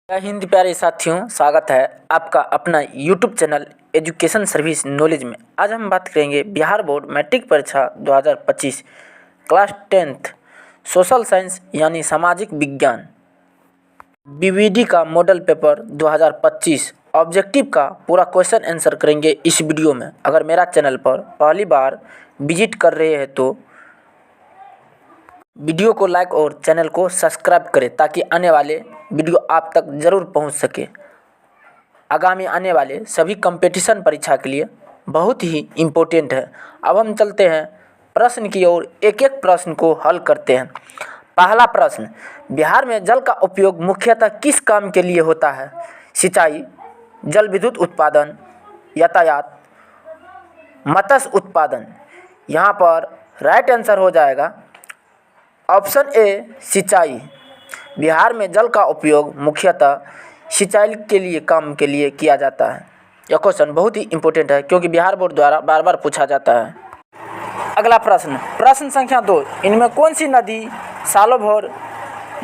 जय हिंद प्यारे साथियों, स्वागत है आपका अपना YouTube channel education service knowledge में। आज हम बात करेंगे बिहार बोर्ड मैट्रिक परीक्षा 2025 क्लास 10th सोशल साइंस यानी सामाजिक विज्ञान बीवीडी का मॉडल पेपर 2025 ऑब्जेक्टिव का पूरा क्वेश्चन आंसर करेंगे इस वीडियो में। अगर मेरा चैनल पर पहली बार विजिट कर रहे हैं तो वीडियो को लाइक और चैनल को सब्सक्राइब करें ताकि आने वाले वीडियो आप तक ज़रूर पहुंच सके। आगामी आने वाले सभी कंपटीशन परीक्षा के लिए बहुत ही इम्पोर्टेंट है। अब हम चलते हैं प्रश्न की ओर, एक एक प्रश्न को हल करते हैं। पहला प्रश्न, बिहार में जल का उपयोग मुख्यतः किस काम के लिए होता है? सिंचाई, जल विद्युत उत्पादन, यातायात, मत्स्य उत्पादन। यहाँ पर राइट आंसर हो जाएगा ऑप्शन ए सिंचाई। बिहार में जल का उपयोग मुख्यतः सिंचाई के लिए काम के लिए किया जाता है। यह क्वेश्चन बहुत ही इम्पोर्टेंट है क्योंकि बिहार बोर्ड द्वारा बार बार पूछा जाता है। अगला प्रश्न, प्रश्न संख्या 2, इनमें कौन सी नदी सालों भर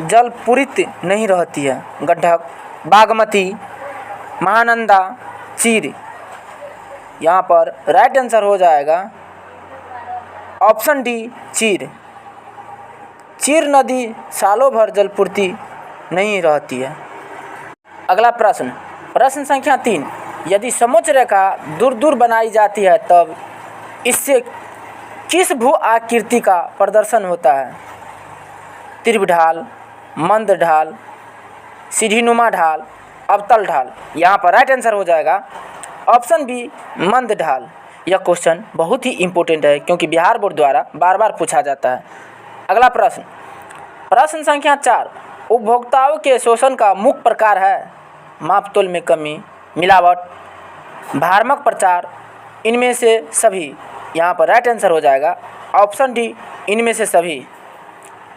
जल पूरित नहीं रहती है? गंडक, बागमती, महानंदा, चीर। यहाँ पर राइट आंसर हो जाएगा ऑप्शन डी चीर। चीर नदी सालों भर जलपूर्ति नहीं रहती है। अगला प्रश्न, प्रश्न संख्या 3, यदि समोच्च रेखा दूर दूर बनाई जाती है तब इससे किस भू आकृति का प्रदर्शन होता है? तीव्र ढाल, मंद ढाल, सीढ़ीनुमा ढाल, अवतल ढाल। यहाँ पर राइट आंसर हो जाएगा ऑप्शन बी मंद ढाल। यह क्वेश्चन बहुत ही इम्पोर्टेंट है क्योंकि बिहार बोर्ड द्वारा बार बार पूछा जाता है। अगला प्रश्न, प्रश्न संख्या 4, उपभोक्ताओं के शोषण का मुख्य प्रकार है? मापतोल में कमी, मिलावट, भ्रामक प्रचार, इनमें से सभी। यहाँ पर राइट आंसर हो जाएगा ऑप्शन डी इनमें से सभी।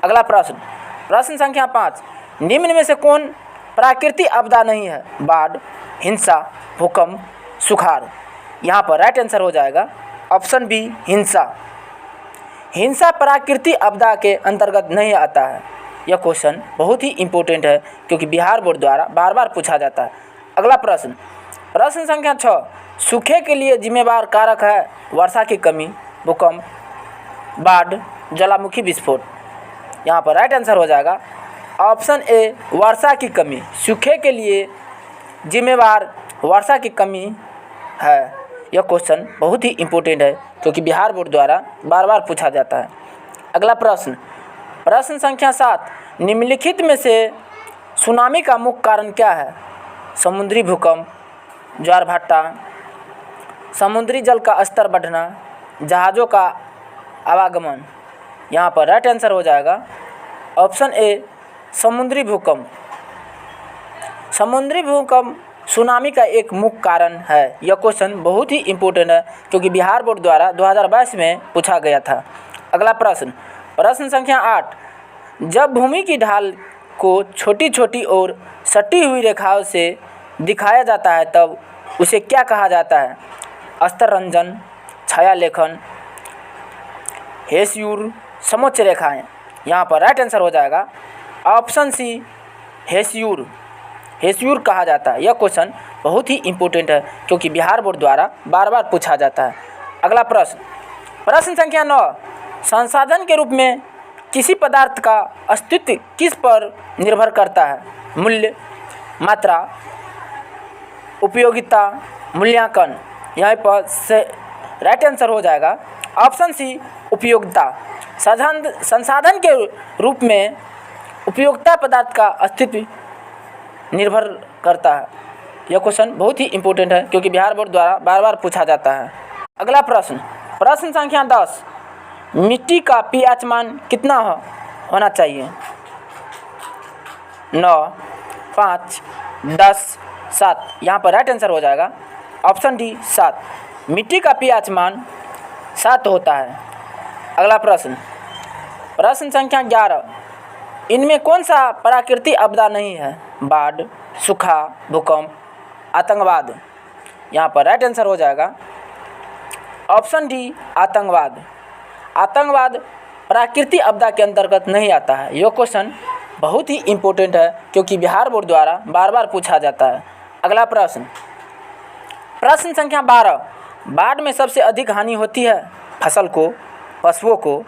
अगला प्रश्न, प्रश्न संख्या 5, निम्न में से कौन प्राकृतिक आपदा नहीं है? बाढ़, हिंसा, भूकंप, सुखाड़। यहाँ पर राइट आंसर हो जाएगा ऑप्शन बी हिंसा। हिंसा प्राकृतिक आपदा के अंतर्गत नहीं आता है। यह क्वेश्चन बहुत ही इम्पोर्टेंट है क्योंकि बिहार बोर्ड द्वारा बार बार पूछा जाता है। अगला प्रश्न, प्रश्न संख्या 6, सूखे के लिए जिम्मेवार कारक है? वर्षा की कमी, भूकंप, बाढ़, ज्वालामुखी विस्फोट। यहाँ पर राइट आंसर हो जाएगा ऑप्शन ए वर्षा की कमी। सूखे के लिए जिम्मेवार वर्षा की कमी है। यह क्वेश्चन बहुत ही इम्पोर्टेंट है क्योंकि बिहार बोर्ड द्वारा बार बार पूछा जाता है। अगला प्रश्न, प्रश्न संख्या 7, निम्नलिखित में से सुनामी का मुख्य कारण क्या है? समुद्री भूकंप, ज्वार भाटा, समुद्री जल का स्तर बढ़ना, जहाज़ों का आवागमन। यहाँ पर राइट आंसर हो जाएगा ऑप्शन ए समुद्री भूकंप। समुद्री भूकंप सुनामी का एक मुख्य कारण है। यह क्वेश्चन बहुत ही इम्पोर्टेंट है क्योंकि बिहार बोर्ड द्वारा 2022 में पूछा गया था। अगला प्रश्न, प्रश्न संख्या 8, जब भूमि की ढाल को छोटी छोटी और सटी हुई रेखाओं से दिखाया जाता है तब उसे क्या कहा जाता है? अस्तर रंजन, छाया लेखन, हेस्यूर, समोच्च रेखाएँ। यहाँ पर राइट आंसर हो जाएगा ऑप्शन सी हेस्यूर। हेस्यूर कहा जाता है। यह क्वेश्चन बहुत ही इम्पोर्टेंट है क्योंकि बिहार बोर्ड द्वारा बार बार पूछा जाता है। अगला प्रश्न, प्रश्न संख्या 9, संसाधन के रूप में किसी पदार्थ का अस्तित्व किस पर निर्भर करता है? मूल्य, मात्रा, उपयोगिता, मूल्यांकन। यहाँ पर से राइट आंसर हो जाएगा ऑप्शन सी उपयोगिता। संसाधन के रूप में उपयोगिता पदार्थ का अस्तित्व निर्भर करता है। यह क्वेश्चन बहुत ही इम्पोर्टेंट है क्योंकि बिहार बोर्ड द्वारा बार बार पूछा जाता है। अगला प्रश्न, प्रश्न संख्या 10, मिट्टी का पीएच मान कितना होना चाहिए? 9, 5, 10, 7। यहाँ पर राइट आंसर हो जाएगा ऑप्शन डी 7। मिट्टी का पीएच मान 7 होता है। अगला प्रश्न, प्रश्न संख्या 11, इनमें कौन सा प्राकृतिक आपदा नहीं है? बाढ़, सूखा, भूकंप, आतंकवाद। यहाँ पर राइट आंसर हो जाएगा ऑप्शन डी आतंकवाद। आतंकवाद प्राकृतिक आपदा के अंतर्गत नहीं आता है। यह क्वेश्चन बहुत ही इम्पोर्टेंट है क्योंकि बिहार बोर्ड द्वारा बार बार पूछा जाता है। अगला प्रश्न, प्रश्न संख्या 12, बाढ़ में सबसे अधिक हानि होती है फसल को, पशुओं को,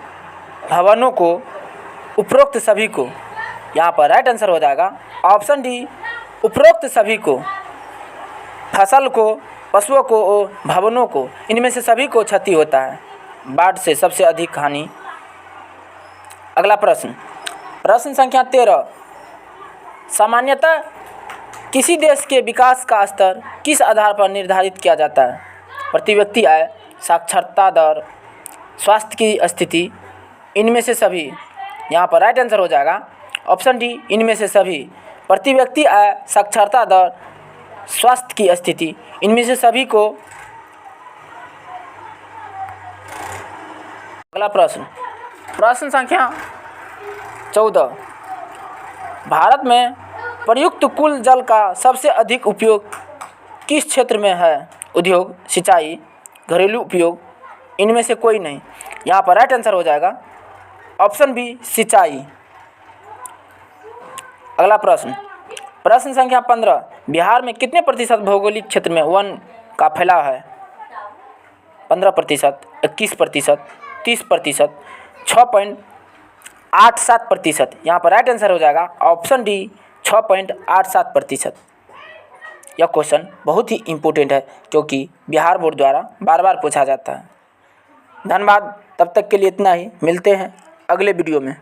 भवनों को, उपरोक्त सभी को। यहाँ पर राइट आंसर हो जाएगा ऑप्शन डी, उपरोक्त सभी को। फसल को, पशुओं को और भवनों को, इनमें से सभी को क्षति होता है बाढ़ से सबसे अधिक हानि। अगला प्रश्न, प्रश्न संख्या 13, सामान्यतः किसी देश के विकास का स्तर किस आधार पर निर्धारित किया जाता है? प्रति व्यक्ति आय, साक्षरता दर, स्वास्थ्य की स्थिति, इनमें से सभी। यहाँ पर राइट आंसर हो जाएगा ऑप्शन डी, इनमें से सभी। प्रति व्यक्ति आय, साक्षरता दर, स्वास्थ्य की स्थिति, इनमें से सभी को। अगला प्रश्न, प्रश्न संख्या 14, भारत में प्रयुक्त कुल जल का सबसे अधिक उपयोग किस क्षेत्र में है? उद्योग, सिंचाई, घरेलू उपयोग, इनमें से कोई नहीं। यहाँ पर राइट आंसर हो जाएगा ऑप्शन बी, सिंचाई। अगला प्रश्न, प्रश्न संख्या 15, बिहार में कितने प्रतिशत भौगोलिक क्षेत्र में वन का फैलाव है? 15%, 21%, 30%, 6.87%। यहाँ पर राइट आंसर हो जाएगा ऑप्शन डी, 6.87%। यह क्वेश्चन बहुत ही इम्पोर्टेंट है क्योंकि बिहार बोर्ड द्वारा बार बार पूछा जाता है। धन्यवाद, तब तक के लिए इतना ही। मिलते हैं अगले वीडियो में।